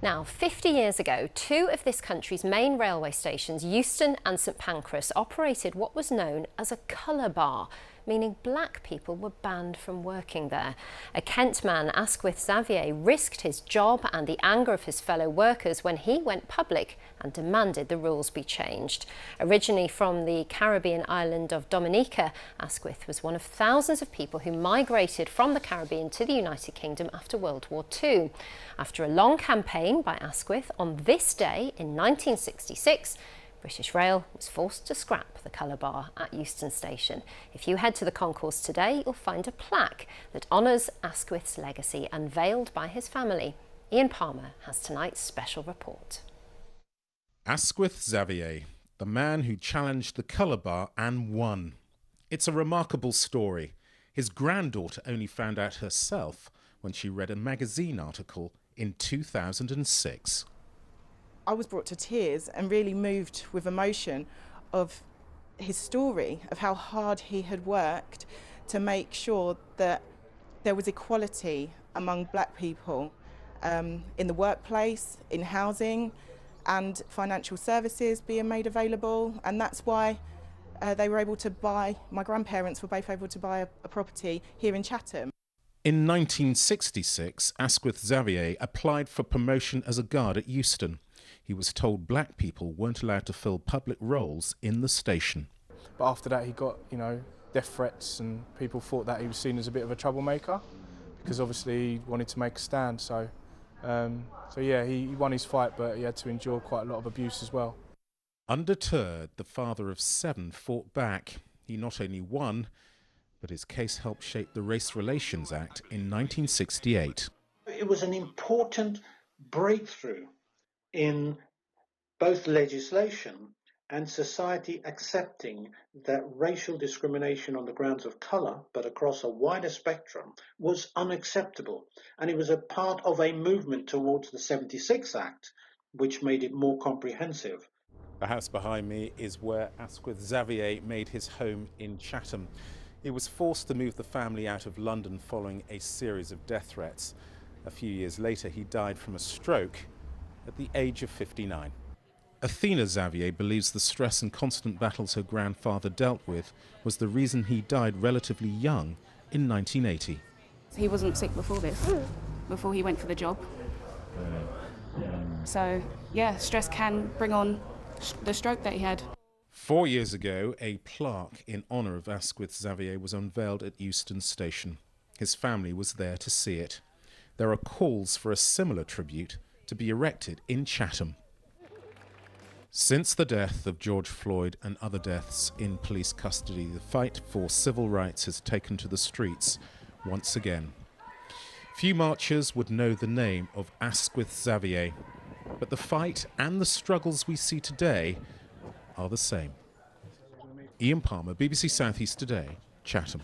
Now, 50 years ago, two of this country's main railway stations, Euston and St Pancras, operated what was known as a colour bar, meaning black people were banned from working there. A Kent man, Asquith Xavier, risked his job and the anger of his fellow workers when he went public and demanded the rules be changed. Originally from the Caribbean island of Dominica, Asquith was one of thousands of people who migrated from the Caribbean to the United Kingdom after World War II. After a long campaign by Asquith, on this day in 1966, British Rail was forced to scrap the colour bar at Euston Station. If you head to the concourse today, you'll find a plaque that honours Asquith's legacy unveiled by his family. Ian Palmer has tonight's special report. Asquith Xavier, the man who challenged the colour bar and won. It's a remarkable story. His granddaughter only found out herself when she read a magazine article in 2006. I was brought to tears and really moved with emotion of his story, of how hard he had worked to make sure that there was equality among black people in the workplace, in housing and financial services being made available. And that's why they were able to buy, my grandparents were both able to buy a property here in Chatham. In 1966, Asquith Xavier applied for promotion as a guard at Euston. He was told black people weren't allowed to fill public roles in the station. But after that he got, death threats, and people thought that he was seen as a bit of a troublemaker because obviously he wanted to make a stand. So yeah, he won his fight, but he had to endure quite a lot of abuse as well. Undeterred, the father of 7 fought back. He not only won, but his case helped shape the Race Relations Act in 1968. It was an important breakthrough in both legislation and society accepting that racial discrimination on the grounds of colour, but across a wider spectrum, was unacceptable. And it was a part of a movement towards the 76 Act, which made it more comprehensive. The house behind me is where Asquith Xavier made his home in Chatham. He was forced to move the family out of London following a series of death threats. A few years later, he died from a stroke at the age of 59. Athena Xavier believes the stress and constant battles her grandfather dealt with was the reason he died relatively young in 1980. He wasn't sick before this, before he went for the job. So, yeah, stress can bring on the stroke that he had. 4 years ago, a plaque in honour of Asquith Xavier was unveiled at Euston Station. His family was there to see it. There are calls for a similar tribute to be erected in Chatham. Since the death of George Floyd and other deaths in police custody, the fight for civil rights has taken to the streets once again. Few marchers would know the name of Asquith Xavier, but the fight and the struggles we see today are the same. Ian Palmer, BBC South East Today, Chatham.